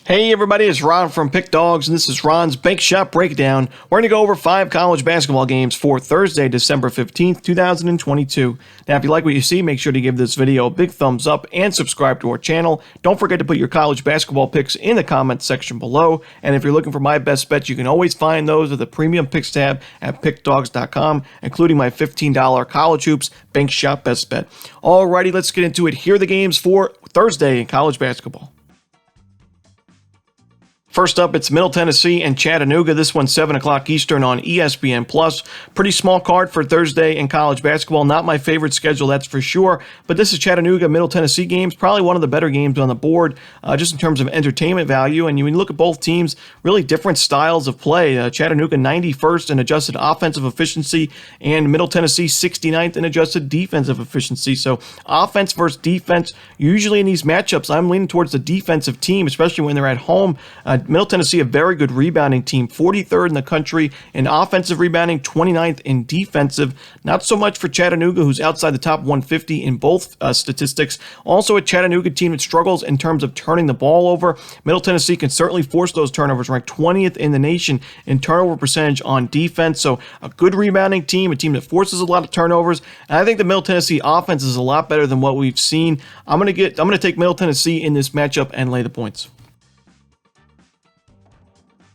Hey everybody, it's Ron from Pick Dawgz, and this is Ron's Bank Shot Breakdown. We're going to go over 5 college basketball games for Thursday, December 15th, 2022. Now, if you like what you see, make sure to give this video a big thumbs up and subscribe to our channel. Don't forget to put your college basketball picks in the comments section below. And if you're looking for my best bets, you can always find those at the Premium Picks tab at pickdawgz.com, including my $15 college hoops Bank Shot Best Bet. Alrighty, let's get into it. Here are the games for Thursday in college basketball. First up, it's Middle Tennessee and Chattanooga. This one's 7 o'clock Eastern on ESPN+. Pretty small card for Thursday in college basketball. Not my favorite schedule, that's for sure. But this is Chattanooga, Middle Tennessee games. Probably one of the better games on the board, just in terms of entertainment value. And when you look at both teams, really different styles of play. Chattanooga 91st in adjusted offensive efficiency, and Middle Tennessee 69th in adjusted defensive efficiency. So offense versus defense. Usually in these matchups, I'm leaning towards the defensive team, especially when they're at home. Middle Tennessee, a very good rebounding team, 43rd in the country in offensive rebounding, 29th in defensive. Not so much for Chattanooga, who's outside the top 150 in both statistics. Also a Chattanooga team that struggles in terms of turning the ball over. Middle Tennessee can certainly force those turnovers, ranked 20th in the nation in turnover percentage on defense. So a good rebounding team, a team that forces a lot of turnovers. And I think the Middle Tennessee offense is a lot better than what we've seen. I'm going to take Middle Tennessee in this matchup and lay the points.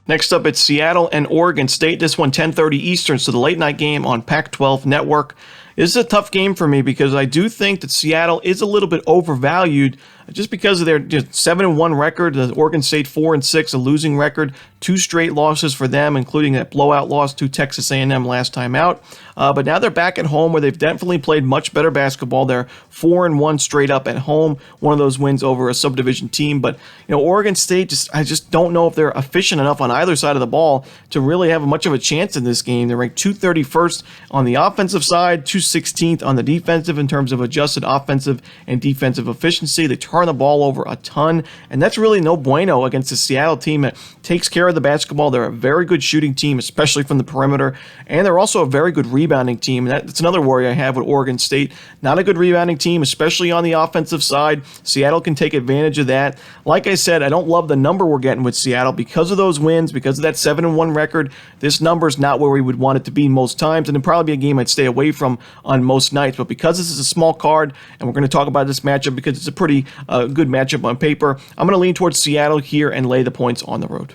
Next up, it's Seattle and Oregon State. This one 10:30 Eastern, so the late night game on Pac-12 Network. This is a tough game for me because I do think that Seattle is a little bit overvalued just because of their 7-1 record. The Oregon State 4-6, a losing record, 2 straight losses for them, including that blowout loss to Texas A&M last time out. But now they're back at home where they've definitely played much better basketball. They're 4-1 straight up at home. One of those wins over a subdivision team. But Oregon State, I just don't know if they're efficient enough on either side of the ball to really have much of a chance in this game. They're ranked 231st on the offensive side, 216th on the defensive in terms of adjusted offensive and defensive efficiency. They turn the ball over a ton, and that's really no bueno against the Seattle team that takes care of the basketball. They're a very good shooting team, especially from the perimeter, and they're also a very good rebounding team. And that's another worry I have with Oregon State. Not a good rebounding team, especially on the offensive side. Seattle can take advantage of that. Like I said, I don't love the number we're getting with Seattle because of those wins, because of that 7-1 record. This number's not where we would want it to be most times, and it'd probably be a game I'd stay away from on most nights. But because this is a small card, and we're going to talk about this matchup because it's a pretty good matchup on paper, I'm going to lean towards Seattle here and lay the points on the road.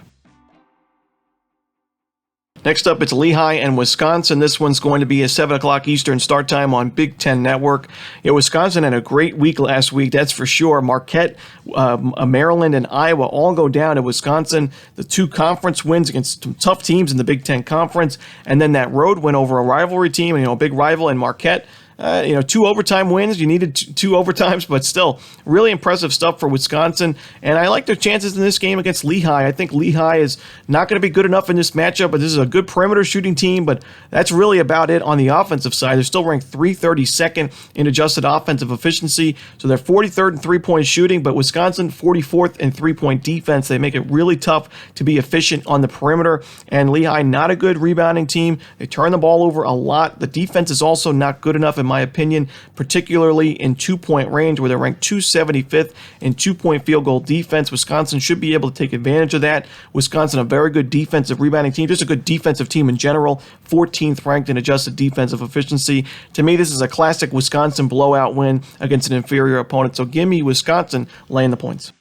Next up, it's Lehigh and Wisconsin. This one's going to be a 7 o'clock Eastern start time on Big Ten Network. Wisconsin had a great week last week, that's for sure. Marquette, Maryland, and Iowa all go down to Wisconsin. The 2 conference wins against some tough teams in the Big Ten Conference, and then that road win over a rivalry team, a big rival in Marquette. 2 overtime wins. You needed 2 overtimes, but still really impressive stuff for Wisconsin. And I like their chances in this game against Lehigh. I think Lehigh is not going to be good enough in this matchup, but this is a good perimeter shooting team, but that's really about it on the offensive side. They're still ranked 332nd in adjusted offensive efficiency, so they're 43rd in three-point shooting, but Wisconsin 44th in three-point defense. They make it really tough to be efficient on the perimeter, and Lehigh, not a good rebounding team. They turn the ball over a lot. The defense is also not good enough in my opinion, particularly in 2-point range where they're ranked 275th in 2-point field goal defense. Wisconsin should be able to take advantage of that. Wisconsin, a very good defensive rebounding team, just a good defensive team in general, 14th ranked in adjusted defensive efficiency. To me, this is a classic Wisconsin blowout win against an inferior opponent, so give me Wisconsin laying the points.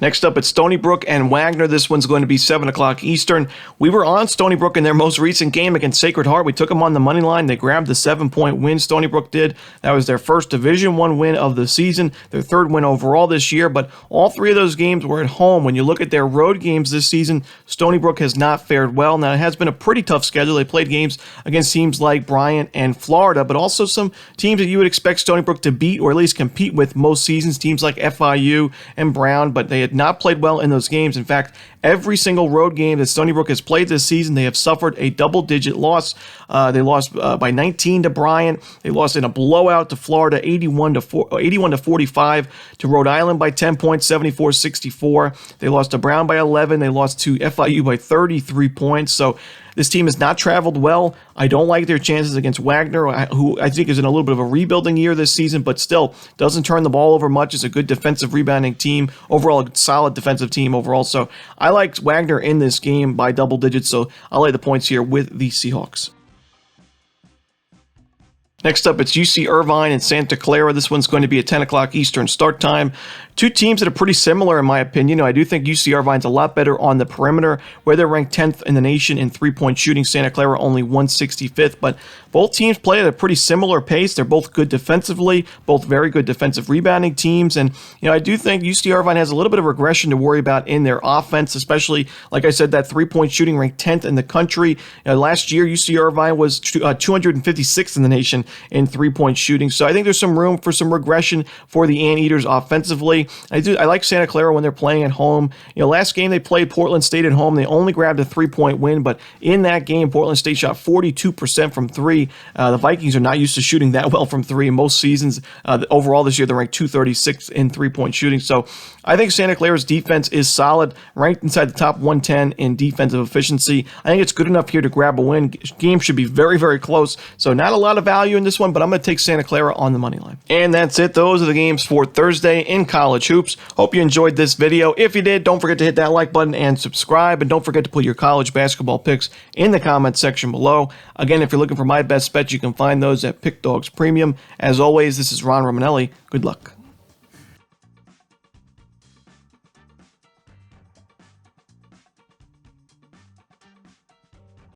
Next up, it's Stony Brook and Wagner. This one's going to be 7 o'clock Eastern. We were on Stony Brook in their most recent game against Sacred Heart. We took them on the money line. They grabbed the 7-point win. Stony Brook did. That was their first Division I win of the season, their 3rd win overall this year. But all 3 of those games were at home. When you look at their road games this season, Stony Brook has not fared well. Now, it has been a pretty tough schedule. They played games against teams like Bryant and Florida, but also some teams that you would expect Stony Brook to beat or at least compete with most seasons, teams like FIU and Brown, but they had not played well in those games. In fact, every single road game that Stony Brook has played this season, they have suffered a double-digit loss. They lost by 19 to Bryant. They lost in a blowout to Florida, 81 to 45, to Rhode Island by 10 points, 74-64. They lost to Brown by 11. They lost to FIU by 33 points. So This team has not traveled well. I don't like their chances against Wagner, who I think is in a little bit of a rebuilding year this season, but still doesn't turn the ball over much. It's a good defensive rebounding team. Overall, a solid defensive team overall. So I like Wagner in this game by double digits, so I'll lay the points here with the Seahawks. Next up, it's UC Irvine and Santa Clara. This one's going to be a 10 o'clock Eastern start time. Two teams that are pretty similar, in my opinion. I do think UC Irvine's a lot better on the perimeter, where they're ranked 10th in the nation in three-point shooting. Santa Clara only 165th, but both teams play at a pretty similar pace. They're both good defensively, both very good defensive rebounding teams, and I do think UC Irvine has a little bit of regression to worry about in their offense, especially, like I said, that three-point shooting ranked 10th in the country. Last year, UC Irvine was 256th in the nation in three-point shooting, so I think there's some room for some regression for the Anteaters offensively. I like Santa Clara when they're playing at home. Last game they played Portland State at home. They only grabbed a 3-point win, but in that game, Portland State shot 42% from three. The Vikings are not used to shooting that well from three in most seasons. Overall this year, they're ranked 236 in three-point shooting. So I think Santa Clara's defense is solid, ranked inside the top 110 in defensive efficiency. I think it's good enough here to grab a win. Game should be very, very close. So not a lot of value in this one, but I'm going to take Santa Clara on the money line. And that's it. Those are the games for Thursday in college hoops. Hope you enjoyed this video. If you did, don't forget to hit that like button and subscribe, and don't forget to put your college basketball picks in the comments section below. Again, if you're looking for my best bets, you can find those at Pick Dawgz Premium. As always, this is Ron Romanelli. Good luck.